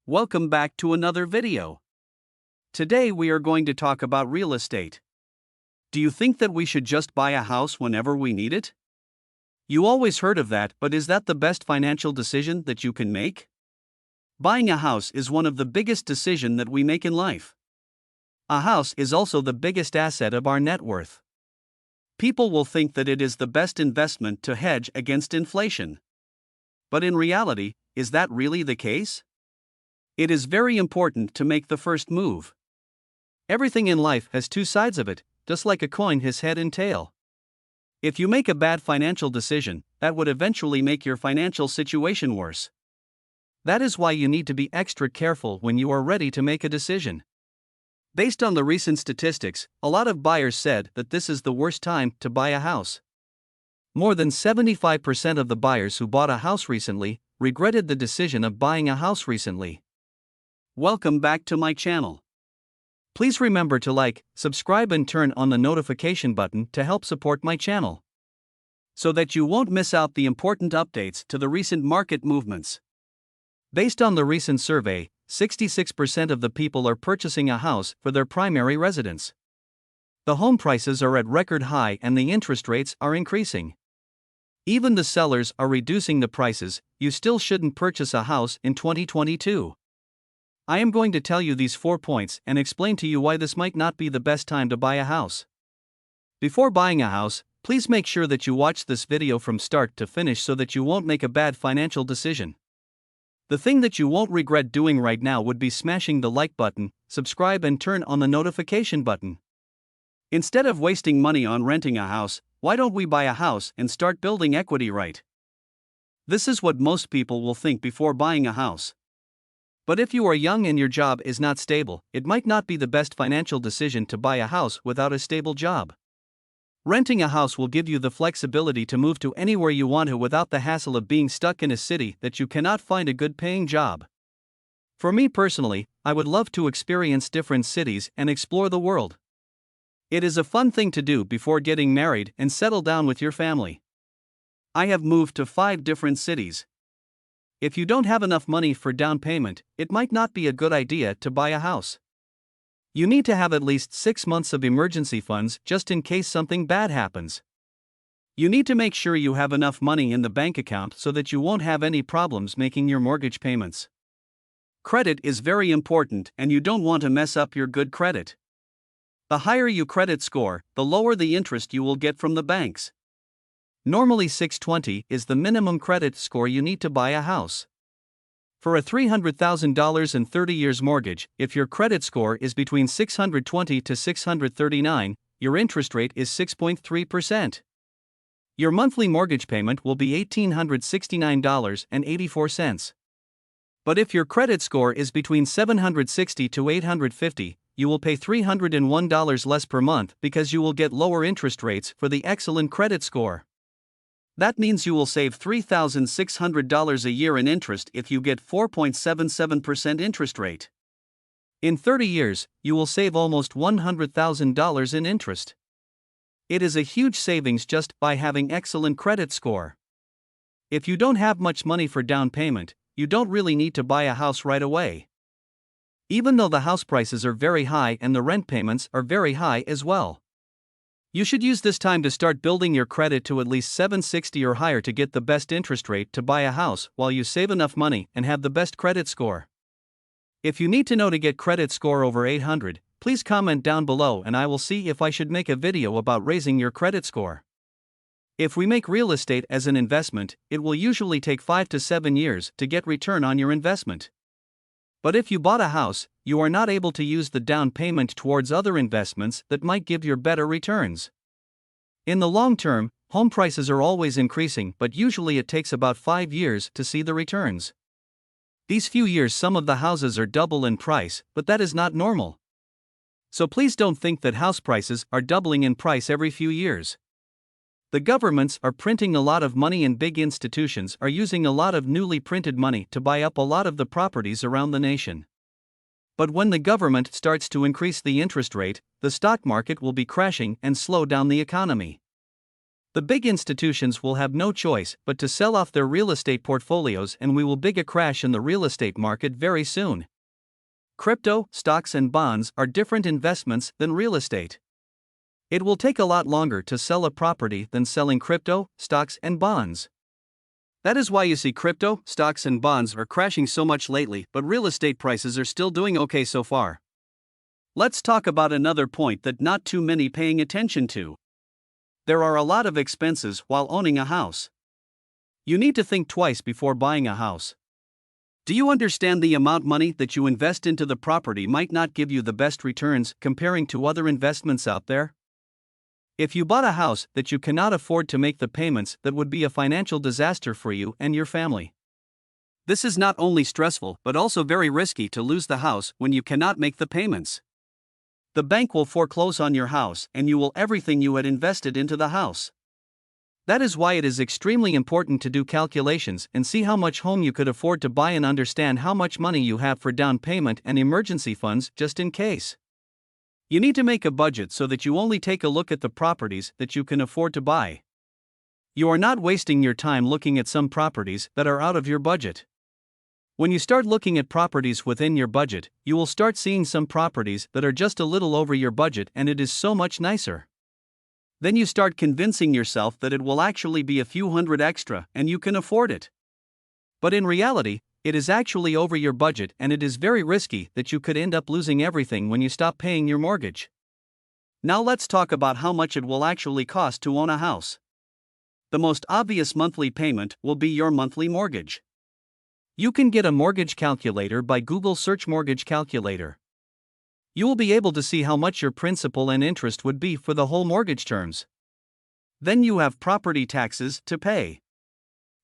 Welcome back to another video. Today we are going to talk about real estate. Do you think that we should just buy a house whenever we need it? You always heard of that, but is that the best financial decision that you can make? Buying a house is one of the biggest decisions that we make in life. A house is also the biggest asset of our net worth. People will think that it is the best investment to hedge against inflation. But in reality, is that really the case? It is very important to make the first move. Everything in life has two sides of it, just like a coin has head and tail. If you make a bad financial decision, that would eventually make your financial situation worse. That is why you need to be extra careful when you are ready to make a decision. Based on the recent statistics, a lot of buyers said that this is the worst time to buy a house. More than 75% of the buyers who bought a house recently regretted the decision of buying a house recently. Welcome back to my channel. Please remember to like, subscribe and turn on the notification button to help support my channel, so that you won't miss out the important updates to the recent market movements. Based on the recent survey, 66% of the people are purchasing a house for their primary residence. The home prices are at record high and the interest rates are increasing. Even the sellers are reducing the prices. You still shouldn't purchase a house in 2022. I am going to tell you these 4 points and explain to you why this might not be the best time to buy a house. Before buying a house, please make sure that you watch this video from start to finish so that you won't make a bad financial decision. The thing that you won't regret doing right now would be smashing the like button, subscribe and turn on the notification button. Instead of wasting money on renting a house, why don't we buy a house and start building equity right? This is what most people will think before buying a house. But if you are young and your job is not stable, it might not be the best financial decision to buy a house without a stable job. Renting a house will give you the flexibility to move to anywhere you want to without the hassle of being stuck in a city that you cannot find a good paying job. For me personally, I would love to experience different cities and explore the world. It is a fun thing to do before getting married and settle down with your family. I have moved to 5 different cities. If you don't have enough money for down payment, it might not be a good idea to buy a house. You need to have at least 6 months of emergency funds just in case something bad happens. You need to make sure you have enough money in the bank account so that you won't have any problems making your mortgage payments. Credit is very important and you don't want to mess up your good credit. The higher your credit score, the lower the interest you will get from the banks. Normally 620 is the minimum credit score you need to buy a house. For a $300,000 and 30 years mortgage, if your credit score is between 620 to 639, your interest rate is 6.3%. Your monthly mortgage payment will be $1,869.84. But if your credit score is between 760 to 850, you will pay $301 less per month because you will get lower interest rates for the excellent credit score. That means you will save $3,600 a year in interest if you get 4.77% interest rate. In 30 years, you will save almost $100,000 in interest. It is a huge savings just by having excellent credit score. If you don't have much money for down payment, you don't really need to buy a house right away. Even though the house prices are very high and the rent payments are very high as well. You should use this time to start building your credit to at least 760 or higher to get the best interest rate to buy a house while you save enough money and have the best credit score. If you need to know to get credit score over 800, please comment down below and I will see if I should make a video about raising your credit score. If we make real estate as an investment, it will usually take 5 to 7 years to get return on your investment. But if you bought a house, you are not able to use the down payment towards other investments that might give you better returns. In the long term, home prices are always increasing, but usually it takes about 5 years to see the returns. These few years some of the houses are double in price, but that is not normal. So please don't think that house prices are doubling in price every few years. The governments are printing a lot of money and big institutions are using a lot of newly printed money to buy up a lot of the properties around the nation. But when the government starts to increase the interest rate, the stock market will be crashing and slow down the economy. The big institutions will have no choice but to sell off their real estate portfolios, and we will big a crash in the real estate market very soon. Crypto, stocks and bonds are different investments than real estate. It will take a lot longer to sell a property than selling crypto, stocks and bonds. That is why you see crypto, stocks and bonds are crashing so much lately, but real estate prices are still doing okay so far. Let's talk about another point that not too many paying attention to. There are a lot of expenses while owning a house. You need to think twice before buying a house. Do you understand the amount of money that you invest into the property might not give you the best returns comparing to other investments out there? If you bought a house that you cannot afford to make the payments, that would be a financial disaster for you and your family. This is not only stressful but also very risky to lose the house when you cannot make the payments. The bank will foreclose on your house and you will everything you had invested into the house. That is why it is extremely important to do calculations and see how much home you could afford to buy and understand how much money you have for down payment and emergency funds just in case. You need to make a budget so that you only take a look at the properties that you can afford to buy. You are not wasting your time looking at some properties that are out of your budget. When you start looking at properties within your budget, you will start seeing some properties that are just a little over your budget and it is so much nicer. Then you start convincing yourself that it will actually be a few hundred extra and you can afford it. But in reality, it is actually over your budget and it is very risky that you could end up losing everything when you stop paying your mortgage. Now let's talk about how much it will actually cost to own a house. The most obvious monthly payment will be your monthly mortgage. You can get a mortgage calculator by Google search mortgage calculator. You will be able to see how much your principal and interest would be for the whole mortgage terms. Then you have property taxes to pay.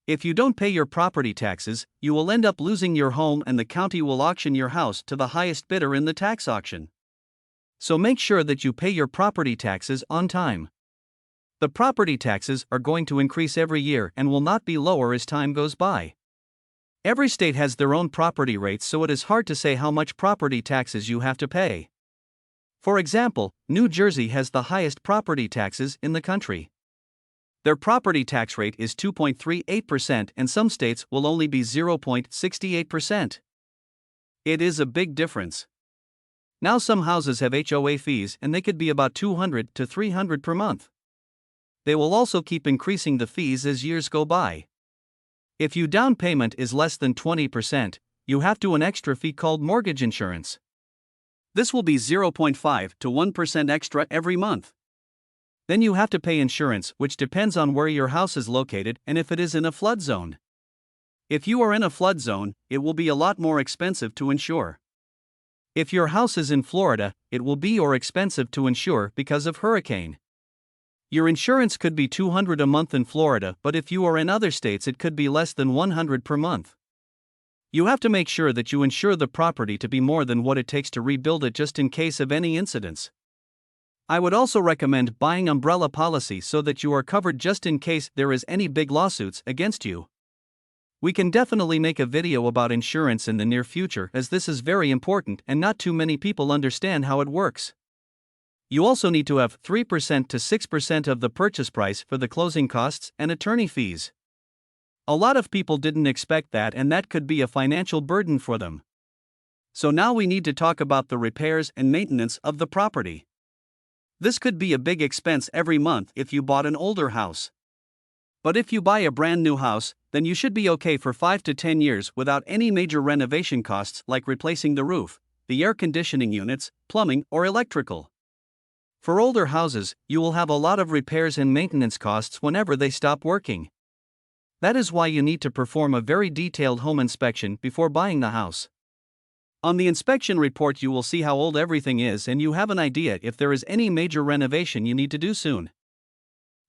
If you don't pay your property taxes, you will end up losing your home and the county will auction your house to the highest bidder in the tax auction. So make sure that you pay your property taxes on time. The property taxes are going to increase every year and will not be lower as time goes by. Every state has their own property rates, so it is hard to say how much property taxes you have to pay. For example, New Jersey has the highest property taxes in the country. Their property tax rate is 2.38% and some states will only be 0.68%. It is a big difference. Now some houses have HOA fees and they could be about $200 to $300 per month. They will also keep increasing the fees as years go by. If your down payment is less than 20%, you have to an extra fee called mortgage insurance. This will be 0.5 to 1% extra every month. Then you have to pay insurance, which depends on where your house is located and if it is in a flood zone. If you are in a flood zone, it will be a lot more expensive to insure. If your house is in Florida, it will be more expensive to insure because of hurricane. Your insurance could be $200 a month in Florida, but if you are in other states it could be less than $100 per month. You have to make sure that you insure the property to be more than what it takes to rebuild it just in case of any incidents. I would also recommend buying umbrella policy so that you are covered just in case there is any big lawsuits against you. We can definitely make a video about insurance in the near future as this is very important and not too many people understand how it works. You also need to have 3% to 6% of the purchase price for the closing costs and attorney fees. A lot of people didn't expect that and that could be a financial burden for them. So now we need to talk about the repairs and maintenance of the property. This could be a big expense every month if you bought an older house. But if you buy a brand new house, then you should be okay for 5 to 10 years without any major renovation costs like replacing the roof, the air conditioning units, plumbing, or electrical. For older houses, you will have a lot of repairs and maintenance costs whenever they stop working. That is why you need to perform a very detailed home inspection before buying the house. On the inspection report you will see how old everything is and you have an idea if there is any major renovation you need to do soon.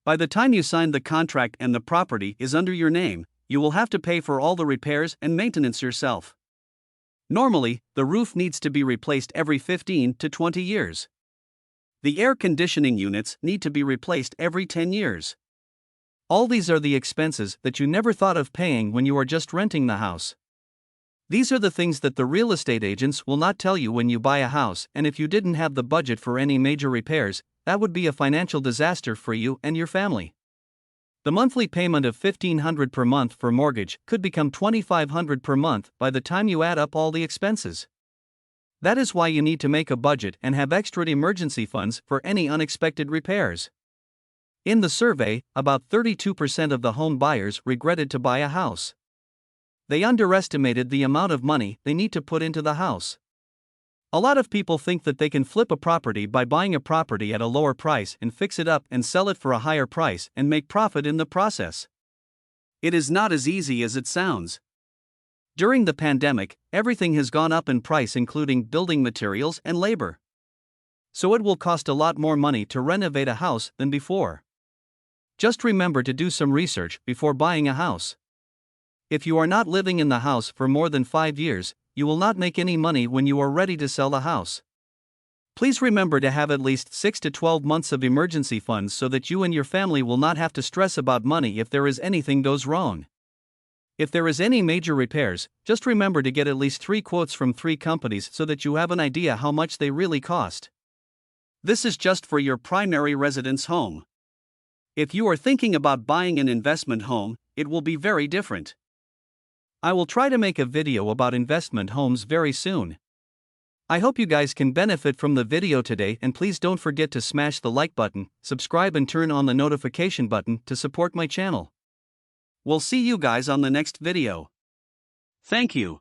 By the time you sign the contract and the property is under your name, you will have to pay for all the repairs and maintenance yourself. Normally, the roof needs to be replaced every 15 to 20 years. The air conditioning units need to be replaced every 10 years. All these are the expenses that you never thought of paying when you are just renting the house. These are the things that the real estate agents will not tell you when you buy a house, and if you didn't have the budget for any major repairs, that would be a financial disaster for you and your family. The monthly payment of $1,500 per month for mortgage could become $2,500 per month by the time you add up all the expenses. That is why you need to make a budget and have extra emergency funds for any unexpected repairs. In the survey, about 32% of the home buyers regretted to buy a house. They underestimated the amount of money they need to put into the house. A lot of people think that they can flip a property by buying a property at a lower price and fix it up and sell it for a higher price and make profit in the process. It is not as easy as it sounds. During the pandemic, everything has gone up in price, including building materials and labor. So it will cost a lot more money to renovate a house than before. Just remember to do some research before buying a house. If you are not living in the house for more than 5 years, you will not make any money when you are ready to sell the house. Please remember to have at least 6 to 12 months of emergency funds so that you and your family will not have to stress about money if there is anything goes wrong. If there is any major repairs, just remember to get at least 3 quotes from 3 companies so that you have an idea how much they really cost. This is just for your primary residence home. If you are thinking about buying an investment home, it will be very different. I will try to make a video about investment homes very soon. I hope you guys can benefit from the video today, and please don't forget to smash the like button, subscribe and turn on the notification button to support my channel. We'll see you guys on the next video. Thank you.